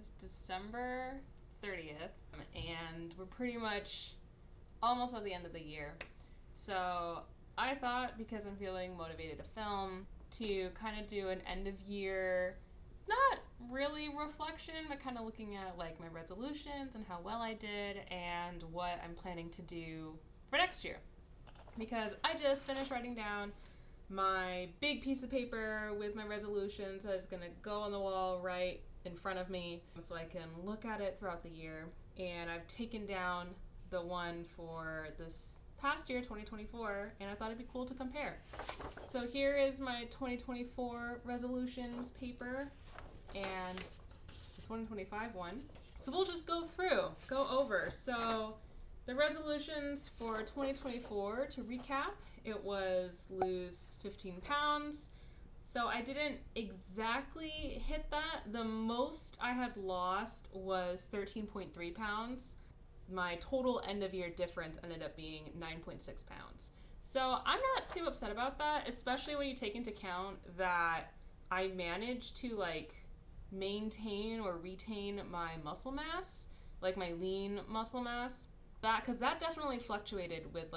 is December 30th, and we're pretty much almost at the end of the year. So I thought, because I'm feeling motivated to film, to kind of do an end of year, not really reflection, but kind of looking at like my resolutions and how well I did and what I'm planning to do for next year. Because I just finished writing down my big piece of paper with my resolutions that is going to go on the wall right in front of me so I can look at it throughout the year. And I've taken down the one for this past year, 2024, and I thought it'd be cool to compare. So here is my 2024 resolutions paper and the 2025 one. So we'll just go over. So the resolutions for 2024, to recap, it was lose 15 pounds. So I didn't exactly hit that. The most I had lost was 13.3 pounds. My total end of year difference ended up being 9.6 pounds. So I'm not too upset about that, especially when you take into account that I managed to maintain or retain my muscle mass, like my lean muscle mass. Because that definitely fluctuated with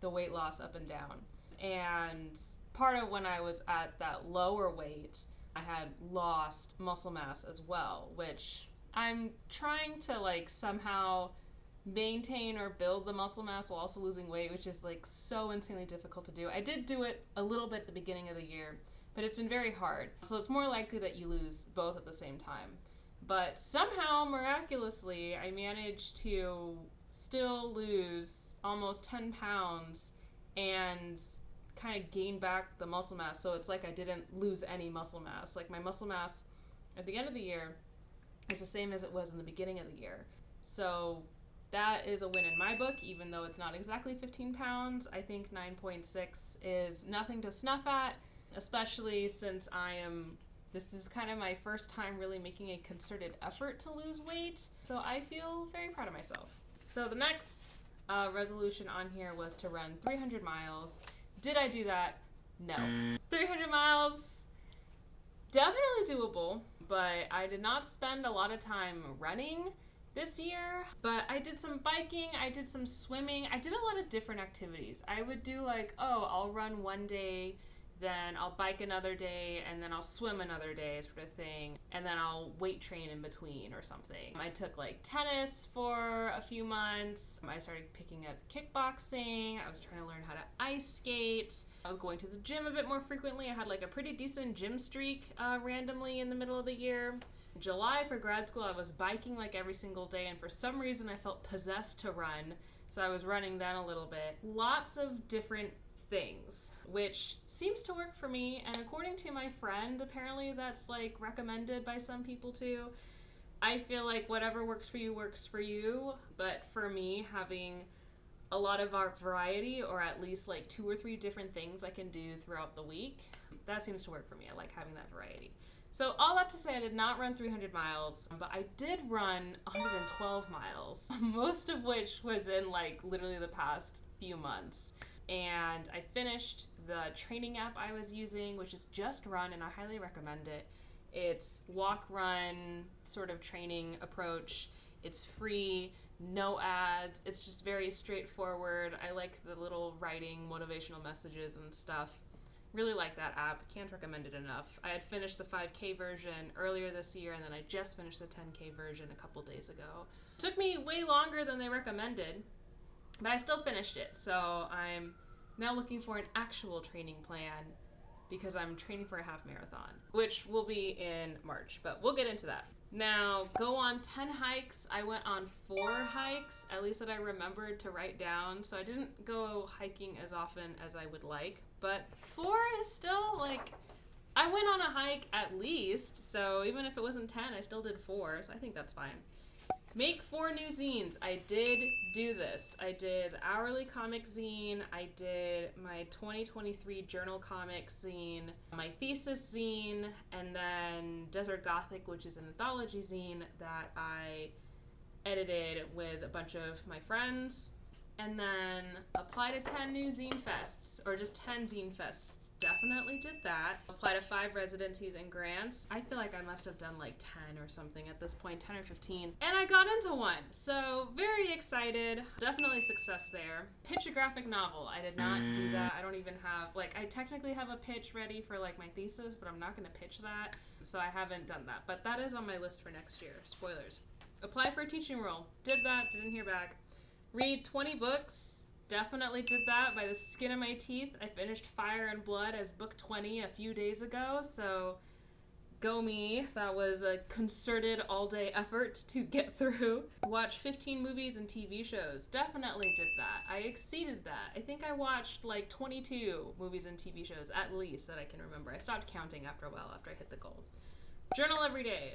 the weight loss up and down. And part of when I was at that lower weight, I had lost muscle mass as well, which I'm trying to somehow maintain or build the muscle mass while also losing weight, which is so insanely difficult to do. I did do it a little bit at the beginning of the year, but it's been very hard. So it's more likely that you lose both at the same time. But somehow, miraculously, I managed to still lose almost 10 pounds and kind of gain back the muscle mass. So it's like I didn't lose any muscle mass. Like my muscle mass at the end of the year is the same as it was in the beginning of the year. So that is a win in my book, even though it's not exactly 15 pounds. I think 9.6 is nothing to snuff at, especially since this is kind of my first time really making a concerted effort to lose weight. So I feel very proud of myself. So the next resolution on here was to run 300 miles. Did I do that? No. 300 miles, definitely doable, but I did not spend a lot of time running this year. But I did some biking, I did some swimming, I did a lot of different activities. I would do I'll run one day, then I'll bike another day, and then I'll swim another day sort of thing, and then I'll weight train in between or something. I took tennis for a few months. I started picking up kickboxing. I was trying to learn how to ice skate. I was going to the gym a bit more frequently. I had a pretty decent gym streak randomly in the middle of the year. In July for grad school, I was biking every single day, and for some reason I felt possessed to run, so I was running then a little bit. Lots of different things, which seems to work for me, and according to my friend, apparently that's recommended by some people too. I feel whatever works for you, but for me, having a lot of our variety, or at least 2 or 3 different things I can do throughout the week, that seems to work for me. I like having that variety. So all that to say, I did not run 300 miles, but I did run 112 miles, most of which was in literally the past few months. And I finished the training app I was using, which is Just Run, and I highly recommend it. It's walk, run sort of training approach. It's free, no ads. It's just very straightforward. I like the little writing motivational messages and stuff. Really like that app. Can't recommend it enough. I had finished the 5K version earlier this year, and then I just finished the 10K version a couple days ago. It took me way longer than they recommended, but I still finished it. So I'm now looking for an actual training plan because I'm training for a half marathon, which will be in March, but we'll get into that. Now, go on 10 hikes. I went on 4 hikes, at least that I remembered to write down. So I didn't go hiking as often as I would like, but 4 is still I went on a hike at least. So even if it wasn't 10, I still did 4. So I think that's fine. Make 4 new zines. I did do this. I did the hourly comic zine. I did my 2023 journal comic zine, my thesis zine, and then Desert Gothic, which is an anthology zine that I edited with a bunch of my friends. And then apply to 10 new zine fests, or just 10 zine fests. Definitely did that. Apply to 5 residencies and grants. I feel like I must have done like 10 or something at this point, 10 or 15. And I got into one. So very excited. Definitely success there. Pitch a graphic novel. I did not do that. I don't even have, like, I technically have a pitch ready for like my thesis, but I'm not going to pitch that. So I haven't done that. But that is on my list for next year. Spoilers. Apply for a teaching role. Did that. Didn't hear back. Read 20 books. Definitely did that by the skin of my teeth. I finished Fire and Blood as book 20 a few days ago, so go me. That was a concerted all-day effort to get through. Watch 15 movies and TV shows. Definitely did that. I exceeded that. I think I watched like 22 movies and TV shows at least that I can remember. I stopped counting after a while after I hit the goal. Journal every day.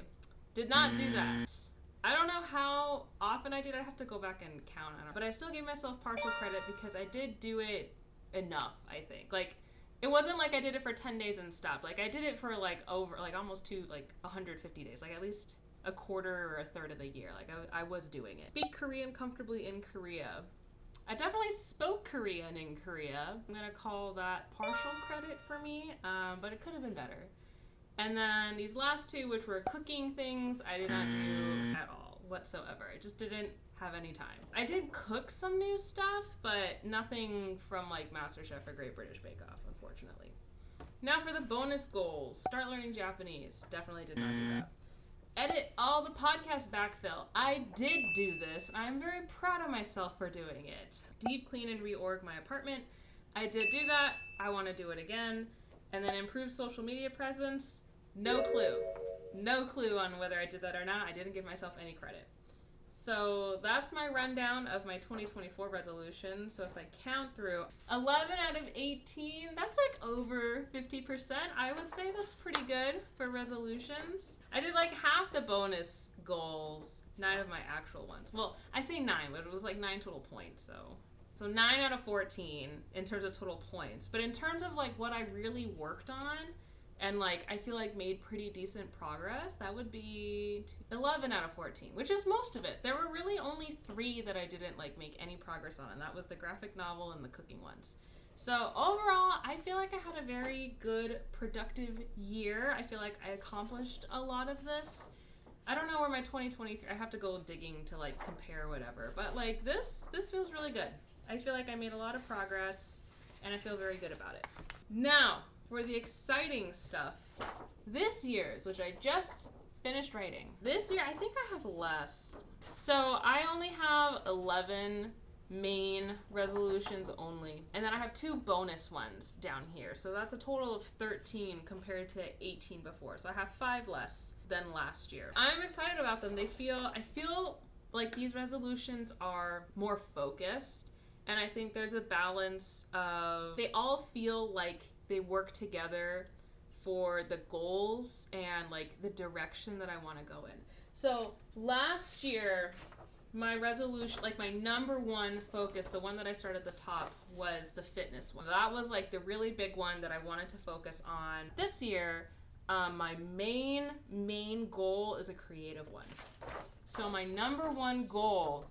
Did not do that. I don't know how often I did. I have to go back and count on it. But I still gave myself partial credit because I did do it enough, I think. Like, it wasn't like I did it for 10 days and stopped. Like, I did it for like over, like almost 150 days. Like, at least a quarter or a third of the year. Like, I was doing it. Speak Korean comfortably in Korea. I definitely spoke Korean in Korea. I'm going to call that partial credit for me, but it could have been better. And then these last two, which were cooking things, I did not do at all whatsoever. I just didn't have any time. I did cook some new stuff, but nothing from like MasterChef or Great British Bake Off, unfortunately. Now for the bonus goals. Start learning Japanese. Definitely did not do that. Edit all the podcast backfill. I did do this, and I'm very proud of myself for doing it. Deep clean and reorg my apartment. I did do that. I want to do it again. And then improve social media presence. No clue. No clue on whether I did that or not. I didn't give myself any credit. So that's my rundown of my 2024 resolution. So if I count through 11 out of 18, that's like over 50%. I would say that's pretty good for resolutions. I did like half the bonus goals, 9 of my actual ones. Well, I say 9, but it was like 9 total points, So 9 out of 14 in terms of total points. But in terms of like what I really worked on and like I feel like made pretty decent progress, that would be 11 out of 14, which is most of it. There were really only 3 that I didn't like make any progress on, and that was the graphic novel and the cooking ones. So overall, I feel like I had a very good, productive year. I feel like I accomplished a lot of this. I don't know where my 2023, I have to go digging to like compare whatever, but like this feels really good. I feel like I made a lot of progress, and I feel very good about it. Now, for the exciting stuff, this year's, which I just finished writing. This year, I think I have less. So I only have 11 main resolutions only, and then I have 2 bonus ones down here. So that's a total of 13 compared to 18 before. So I have 5 less than last year. I'm excited about them. I feel like these resolutions are more focused. And I think there's a balance of, they all feel like they work together for the goals and like the direction that I want to go in. So last year, my resolution, like my number one focus, the one that I started at the top, was the fitness one. That was like the really big one that I wanted to focus on. This year, my main goal is a creative one. So my number one goal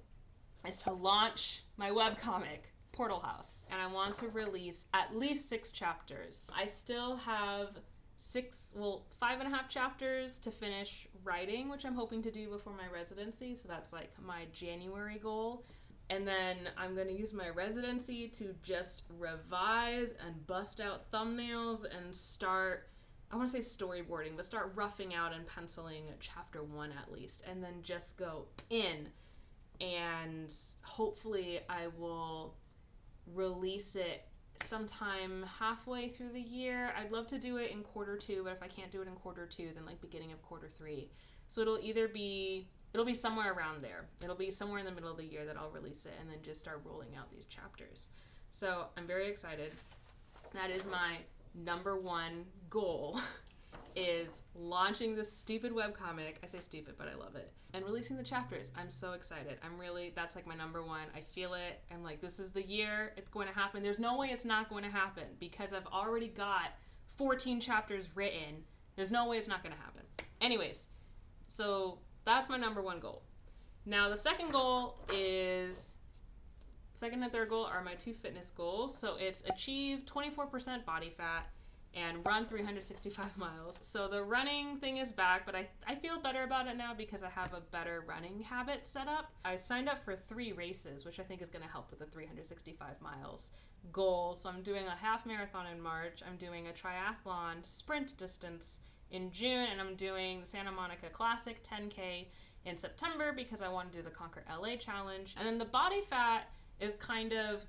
is to launch my webcomic, Portal House, and I want to release at least 6 chapters. I still have 5.5 chapters to finish writing, which I'm hoping to do before my residency, so that's like my January goal. And then I'm going to use my residency to just revise and bust out thumbnails and start, I want to say storyboarding, but start roughing out and penciling chapter 1 at least, and then just go in. And hopefully I will release it sometime halfway through the year. I'd love to do it in quarter 2, but if I can't do it in quarter 2, then like beginning of quarter 3. So it'll be somewhere around there. It'll be somewhere in the middle of the year that I'll release it, and then just start rolling out these chapters. So I'm very excited. That is my number one goal, is launching this stupid webcomic. I say stupid, but I love it. And releasing the chapters. I'm so excited. That's like my number one. I feel it. I'm like, this is the year. It's going to happen. There's no way it's not going to happen because I've already got 14 chapters written. There's no way it's not going to happen. Anyways, so that's my number one goal. Now, the second goal is Second and third goal are my 2 fitness goals. So it's achieve 24% body fat and run 365 miles. So the running thing is back, but I feel better about it now because I have a better running habit set up. I signed up for 3 races, which I think is going to help with the 365 miles goal. So I'm doing a half marathon in March. I'm doing a triathlon sprint distance in June, and I'm doing the Santa Monica Classic 10K in September because I want to do the Conquer LA challenge. And then the body fat is kind of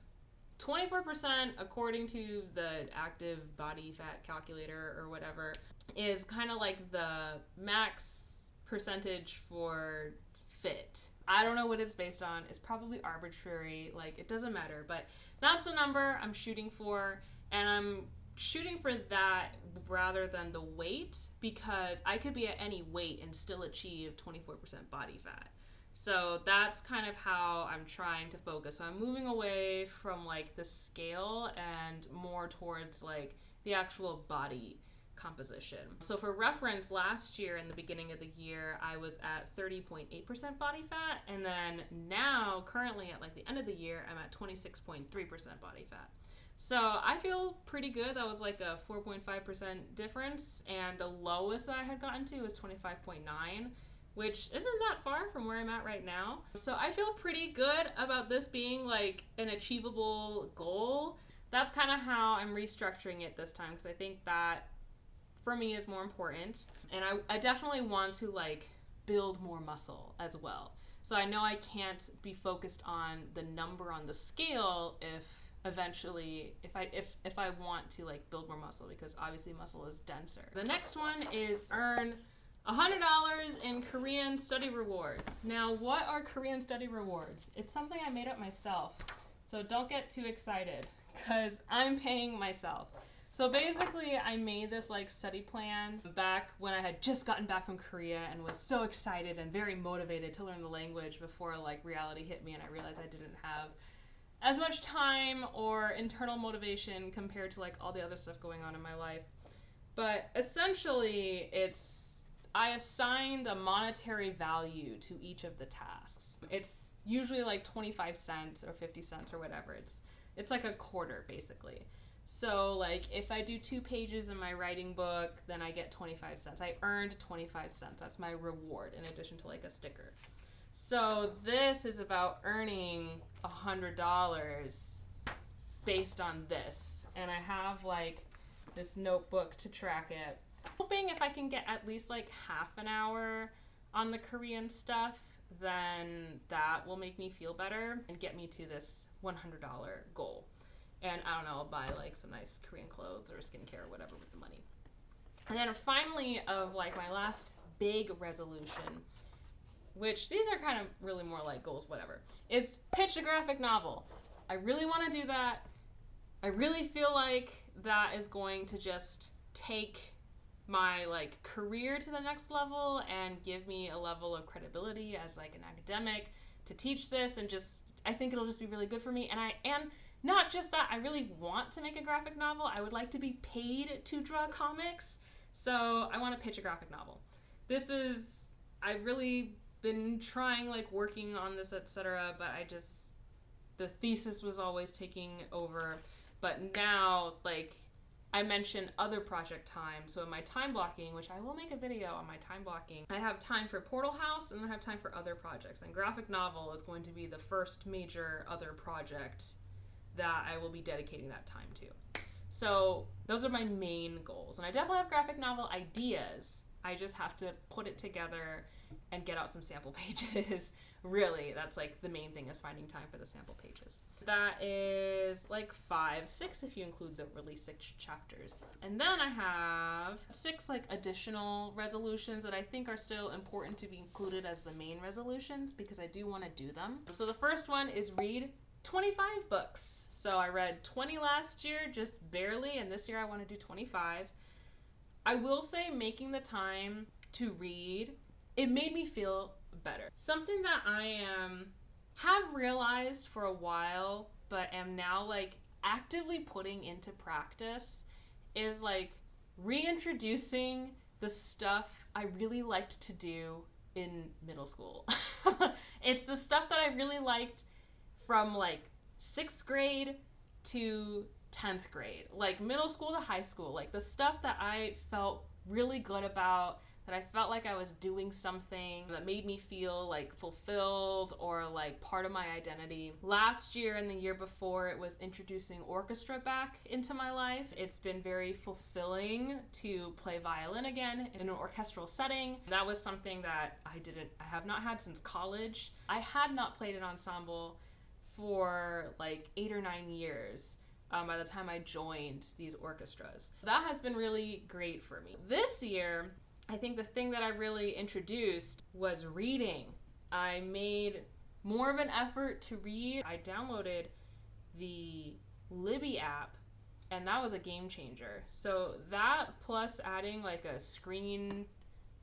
24%, according to the active body fat calculator or whatever, is kind of like the max percentage for fit. I don't know what it's based on. It's probably arbitrary. Like, it doesn't matter. But that's the number I'm shooting for. And I'm shooting for that rather than the weight, because I could be at any weight and still achieve 24% body fat. So that's kind of how I'm trying to focus. So I'm moving away from like the scale and more towards like the actual body composition. So for reference, last year in the beginning of the year, I was at 30.8% body fat. And then now, currently at like the end of the year, I'm at 26.3% body fat. So I feel pretty good. That was like a 4.5% difference. And the lowest that I had gotten to was 25.9, which isn't that far from where I'm at right now. So I feel pretty good about this being like an achievable goal. That's kind of how I'm restructuring it this time, because I think that for me is more important. And I definitely want to like build more muscle as well. So I know I can't be focused on the number on the scale if eventually if I want to like build more muscle, because obviously muscle is denser. The next one is earn $100 in Korean study rewards. Now, what are Korean study rewards? It's something I made up myself, so don't get too excited because I'm paying myself. So basically, I made this like study plan back when I had just gotten back from Korea and was so excited and very motivated to learn the language before like reality hit me and I realized I didn't have as much time or internal motivation compared to like all the other stuff going on in my life. But essentially, I assigned a monetary value to each of the tasks. It's usually like 25 cents or 50 cents or whatever. It's like a quarter basically. So like if I do 2 pages in my writing book, then I get 25 cents. I earned 25 cents. That's my reward in addition to like a sticker. So this is about earning $100 based on this. And I have like this notebook to track it. Hoping if I can get at least like half an hour on the Korean stuff, then that will make me feel better and get me to this $100 goal. And I don't know, I'll buy like some nice Korean clothes or skincare or whatever with the money. And then finally, of like my last big resolution, which these are kind of really more like goals, whatever, is pitch a graphic novel. I really want to do that. I really feel like that is going to just take my like career to the next level and give me a level of credibility as like an academic to teach this, and just I think it'll just be really good for me. And not just that, I really want to make a graphic novel. I would like to be paid to draw comics, so I want to pitch a graphic novel. I've really been trying like working on this, etc., but the thesis was always taking over. But now like I mentioned other project time. So in my time blocking, which I will make a video on my time blocking, I have time for Portal House and I have time for other projects. And graphic novel is going to be the first major other project that I will be dedicating that time to. So those are my main goals. And I definitely have graphic novel ideas. I just have to put it together and get out some sample pages. Really, that's like the main thing, is finding time for the sample pages. That is like 6 if you include the release 6 chapters. And then I have 6 like additional resolutions that I think are still important to be included as the main resolutions, because I do want to do them. So the first one is read 25 books. So I read 20 last year, just barely, and this year I want to do 25. I will say making the time to read, it made me feel better. Something that I have realized for a while, but am now like actively putting into practice, is like reintroducing the stuff I really liked to do in middle school. It's the stuff that I really liked from like 6th grade to 10th grade, like middle school to high school, like the stuff that I felt really good about, that I felt like I was doing something that made me feel like fulfilled or like part of my identity. Last year and the year before, it was introducing orchestra back into my life. It's been very fulfilling to play violin again in an orchestral setting. That was something that I have not had since college. I had not played an ensemble for like 8 or 9 years. By the time I joined these orchestras. That has been really great for me. This year, I think the thing that I really introduced was reading. I made more of an effort to read. I downloaded the Libby app, and that was a game changer. So that plus adding like a screen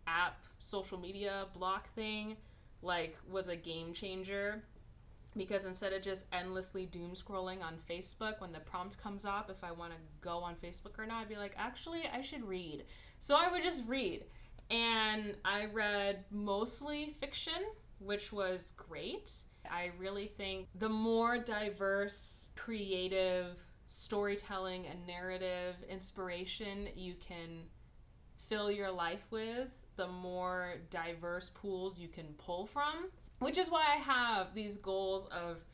app social media block thing like was a game changer. Because instead of just endlessly doom scrolling on Facebook, when the prompt comes up, if I want to go on Facebook or not, I'd be like, actually, I should read. So I would just read. And I read mostly fiction, which was great. I really think the more diverse, creative storytelling and narrative inspiration you can fill your life with, the more diverse pools you can pull from. Which is why I have these goals of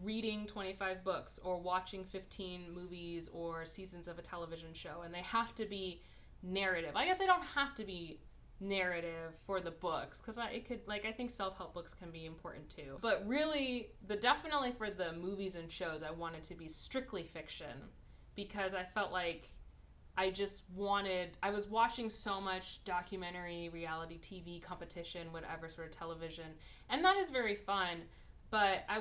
reading 25 books or watching 15 movies or seasons of a television show. And they have to be narrative. I guess they don't have to be narrative for the books, because I think self-help books can be important too. But really, definitely for the movies and shows, I wanted to be strictly fiction, because I felt like I was watching so much documentary, reality TV, competition, whatever sort of television, and that is very fun, but I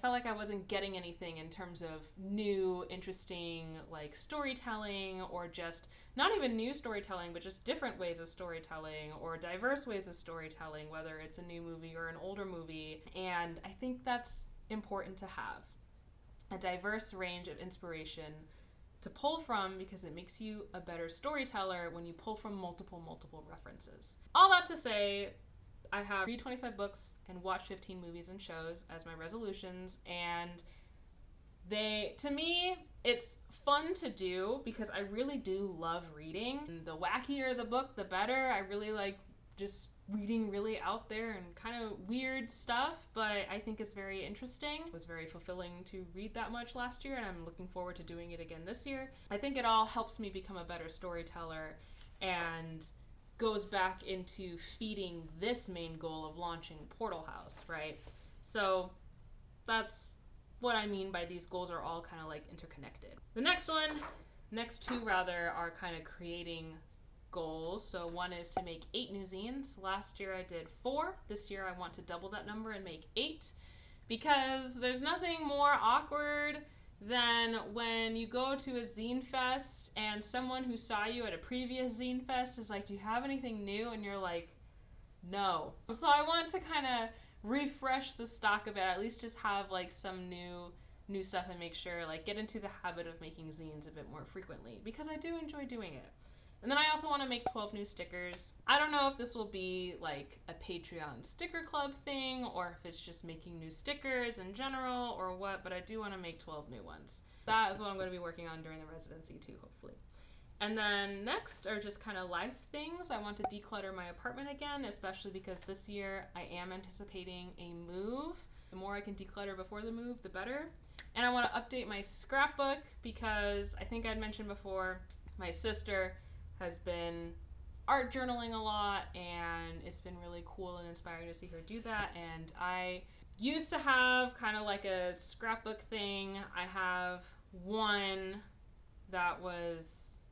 felt like I wasn't getting anything in terms of new, interesting, like storytelling, or just, not even new storytelling, but just different ways of storytelling, or diverse ways of storytelling, whether it's a new movie or an older movie, and I think that's important to have. A diverse range of inspiration to pull from, because it makes you a better storyteller when you pull from multiple references. All that to say, I have read 25 books and watch 15 movies and shows as my resolutions, and to me, it's fun to do because I really do love reading. And the wackier the book, the better. I really like just reading really out there and kind of weird stuff, but I think it's very interesting. It was very fulfilling to read that much last year, and I'm looking forward to doing it again this year. I think it all helps me become a better storyteller and goes back into feeding this main goal of launching Portal House, right? So that's what I mean by these goals are all kind of like interconnected. The next two are kind of creating goals. So one is to make 8 new zines. Last year I did 4. This year I want to double that number and make 8, because there's nothing more awkward than when you go to a zine fest and someone who saw you at a previous zine fest is like, do you have anything new? And you're like, no. So I want to kind of refresh the stock a bit, at least just have like some new stuff, and make sure like get into the habit of making zines a bit more frequently, because I do enjoy doing it. And then I also want to make 12 new stickers. I don't know if this will be like a Patreon sticker club thing, or if it's just making new stickers in general, or what, but I do want to make 12 new ones. That is what I'm going to be working on during the residency too, hopefully. And then next are just kind of life things. I want to declutter my apartment again, especially because this year I am anticipating a move. The more I can declutter before the move, the better. And I want to update my scrapbook, because I think I'd mentioned before, my sister has been art journaling a lot, and it's been really cool and inspiring to see her do that. And I used to have kind of like a scrapbook thing. I have one that was,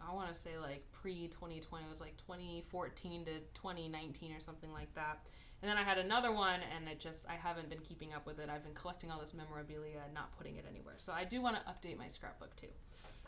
I want to say like pre-2020. It was like 2014 to 2019 or something like that. And then I had another one, and I haven't been keeping up with it. I've been collecting all this memorabilia and not putting it anywhere. So I do want to update my scrapbook too.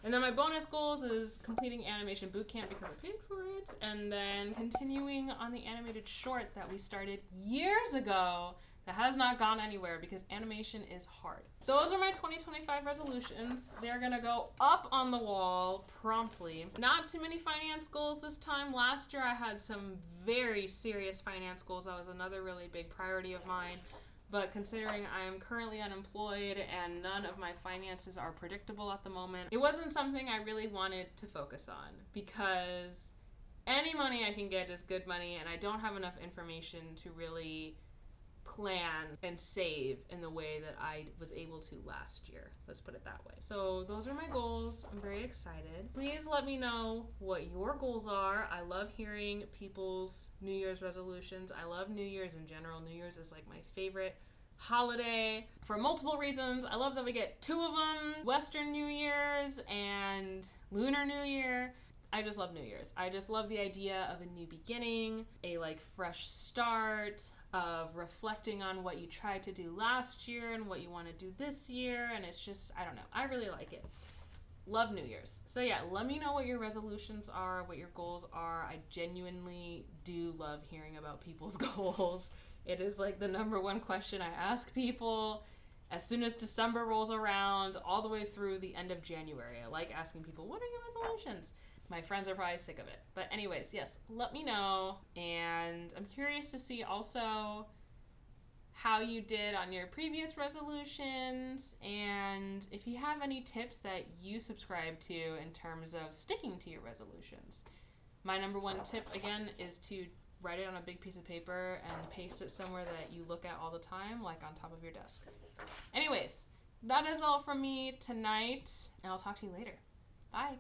And then my bonus goals is completing Animation Bootcamp, because I paid for it, and then continuing on the animated short that we started years ago that has not gone anywhere, because animation is hard. Those are my 2025 resolutions. They're going to go up on the wall promptly. Not too many finance goals this time. Last year I had some very serious finance goals. That was another really big priority of mine. But considering I am currently unemployed and none of my finances are predictable at the moment, it wasn't something I really wanted to focus on because any money I can get is good money, and I don't have enough information to really plan and save in the way that I was able to last year. Let's put it that way. So those are my goals. I'm very excited. Please let me know what your goals are. I love hearing people's New Year's resolutions. I love New Year's in general. New Year's is like my favorite holiday for multiple reasons. I love that we get two of them, Western New Year's and Lunar New Year. I just love New Year's. I just love the idea of a new beginning, a like fresh start, of reflecting on what you tried to do last year and what you want to do this year. And it's just, I don't know. I really like it. Love New Year's. So yeah, let me know what your resolutions are, what your goals are. I genuinely do love hearing about people's goals. It is like the number one question I ask people as soon as December rolls around, all the way through the end of January. I like asking people, what are your resolutions? My friends are probably sick of it. But anyways, yes, let me know. And I'm curious to see also how you did on your previous resolutions and if you have any tips that you subscribe to in terms of sticking to your resolutions. My number one tip, again, is to write it on a big piece of paper and paste it somewhere that you look at all the time, like on top of your desk. Anyways, that is all from me tonight, and I'll talk to you later. Bye.